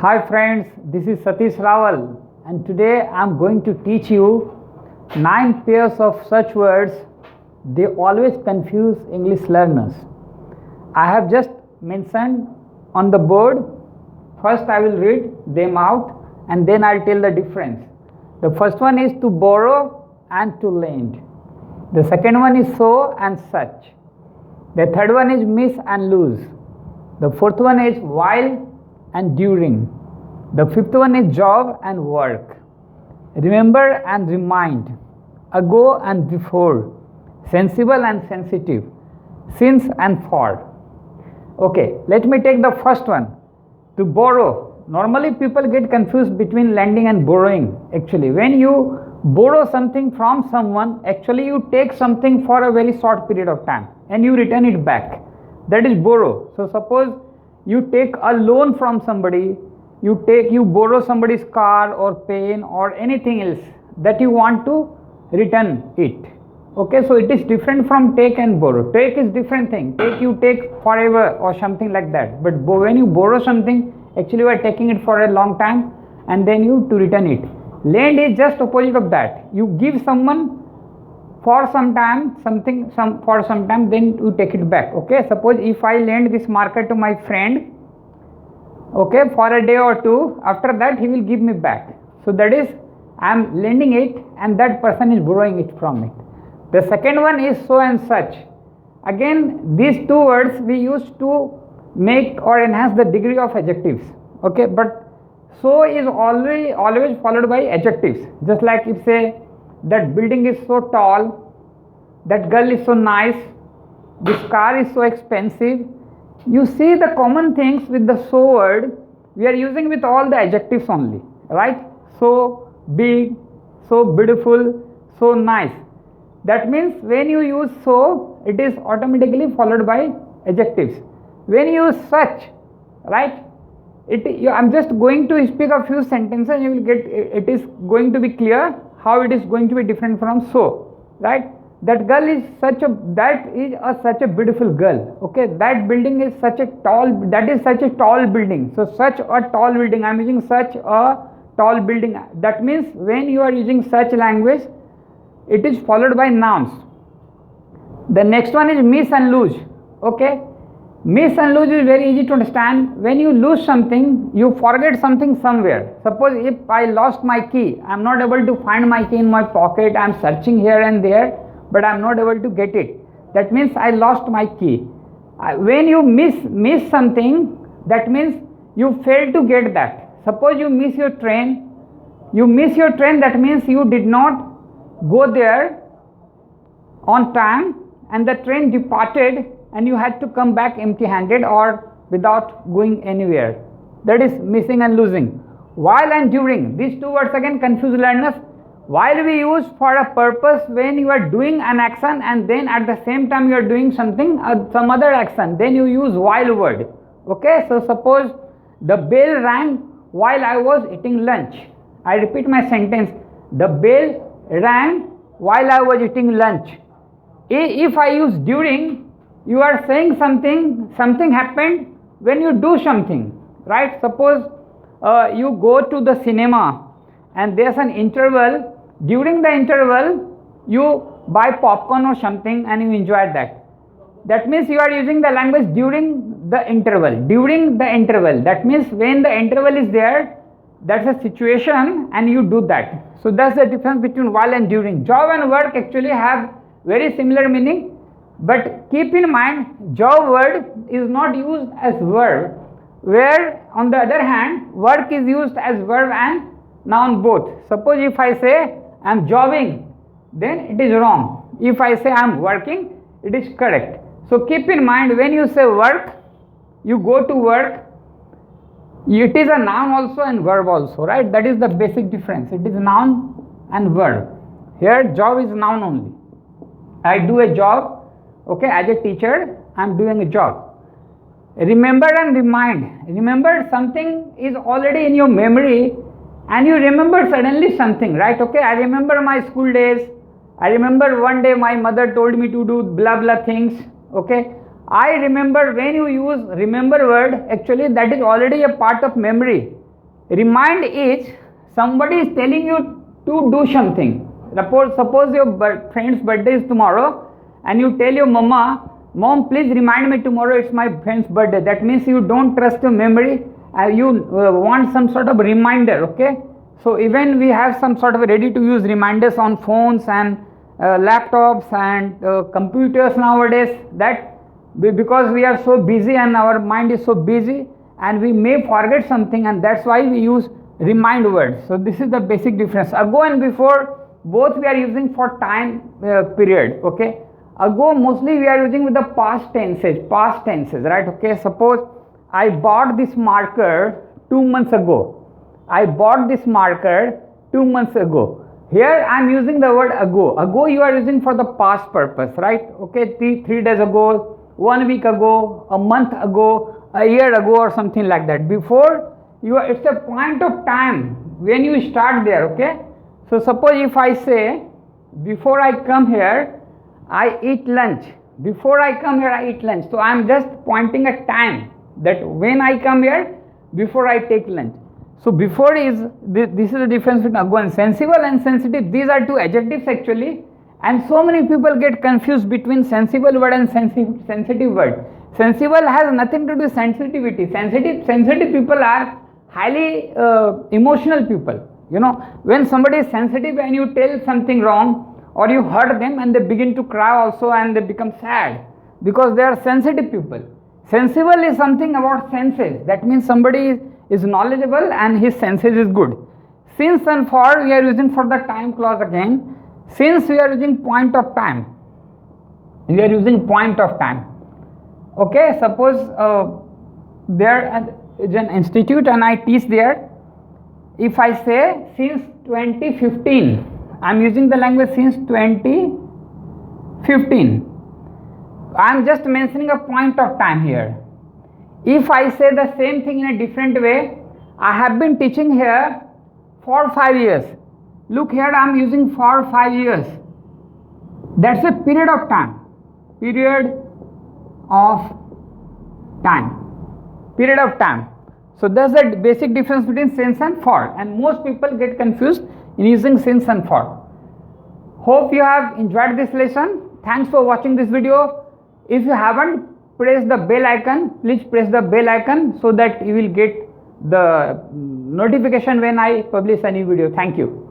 Hi friends, this is Satish Rawal and today I am going to teach you 9 pairs of such words they always confuse English learners. I have just mentioned on the board. First I will read them out and then I'll tell the difference. The first one is to borrow and to lend. The second one is so and such. The third one is miss and lose. The fourth one is while and during. The fifth one is job and work. Remember and remind. Ago and before. Sensible and sensitive. Since and for. Okay, let me take the first one. To borrow. Normally people get confused between lending and borrowing. Actually, when you borrow something from someone, actually you take something for a very short period of time and you return it back. That is borrow. So suppose you take a loan from somebody, you borrow somebody's car or pen or anything else that you want to return it. Okay, so it is different from take and borrow. Take is different thing. Take you take forever or something like that. But when you borrow something, actually you are taking it for a long time and then you to return it. Lend is just opposite of that. You give someone for some time for some time, then you take it back. Okay, suppose if I lend this marker to my friend, okay, for a day or two, after that he will give me back. So that is I am lending it and that person is borrowing it from me. The second one is so and such. Again, these two words we use to make or enhance the degree of adjectives. Okay, but so is always followed by adjectives. Just like if say that building is so tall, that girl is so nice, this car is so expensive. You see the common things with the so word we are using with all the adjectives only, right? So big, so beautiful, so nice. That means when you use so, it is automatically followed by adjectives. When you use such, right, I'm just going to speak a few sentences, you will get it is going to be clear how it is going to be different from so, right? That girl is such a beautiful girl. Okay, that building is such a tall building. So such a tall building, I am using such a tall building. That means when you are using such language, it is followed by nouns. The next one is miss and lose. Okay, miss and lose is very easy to understand. When you lose something, you forget something somewhere. Suppose if I lost my key, I am not able to find my key in my pocket, I am searching here and there, but I am not able to get it. That means I lost my key. When you miss something, that means you fail to get that. Suppose you miss your train, that means you did not go there on time and the train departed and you had to come back empty handed or without going anywhere. That is missing and losing. While and during, these two words again confuse learners. While we use for a purpose when you are doing an action and then at the same time you are doing something, some other action, then you use while word. Okay, so suppose the bell rang while I was eating lunch. I repeat my sentence. The bell rang while I was eating lunch. If I use during, you are saying something happened when you do something, right? Suppose you go to the cinema and there's an interval. During the interval, you buy popcorn or something and you enjoy that. That means you are using the language during the interval. During the interval, that means when the interval is there, that's a situation and you do that. So that's the difference between while and during. Job and work actually have very similar meaning, but keep in mind job word is not used as verb, where on the other hand work is used as verb and noun both. Suppose if I say I am jobbing, then it is wrong. If I say I am working, it is correct. So keep in mind when you say work, you go to work, it is a noun also and verb also, right? That is the basic difference. It is noun and verb. Here job is noun only. I do a job, okay, as a teacher I am doing a job. Remember and remind. Remember something is already in your memory and you remember suddenly something, right? Okay, I remember my school days. I remember one day my mother told me to do blah blah things. Okay, I remember. When you use remember word, actually that is already a part of memory. Remind is somebody is telling you to do something. Suppose your friend's birthday is tomorrow and you tell your mama, mom, please remind me tomorrow it's my friend's birthday. That means you don't trust your memory, you want some sort of reminder, okay? So even we have some sort of ready to use reminders on phones and laptops and computers nowadays, that because we are so busy and our mind is so busy and we may forget something, and that's why we use remind words. So this is the basic difference. Ago and before, both we are using for time period, okay? Ago mostly we are using with the past tenses, right? Okay, suppose I bought this marker 2 months ago. I bought this marker 2 months ago. Here I am using the word ago. Ago you are using for the past purpose, right? Okay, 3 days ago, 1 week ago, a month ago, a year ago, or something like that. Before, it's a point of time when you start there, okay? So suppose if I say, before I come here, I eat lunch. Before I come here, I eat lunch. So I am just pointing a time, that when I come here, before I take lunch. So before is, this is the difference between ago and sensible and sensitive. These are two adjectives actually, and so many people get confused between sensible word and sensitive word. Sensible has nothing to do with sensitivity. Sensitive people are highly emotional people. You know, when somebody is sensitive and you tell something wrong or you hurt them and they begin to cry also and they become sad because they are sensitive people. Sensible is something about senses. That means somebody is knowledgeable and his senses is good. Since and for we are using for the time clause again. Since we are using point of time. We are using point of time. Okay, suppose there is an institute and I teach there. If I say since 2015, I am using the language since 2015. I am just mentioning a point of time here. If I say the same thing in a different way, I have been teaching here for 5 years. Look here, I am using for 5 years. That's a period of time. Period of time. Period of time. So that's the basic difference between since and for, and most people get confused in using since and for. Hope you have enjoyed this lesson. Thanks for watching this video. If you haven't pressed the bell icon, please press the bell icon so that you will get the notification when I publish a new video. Thank you.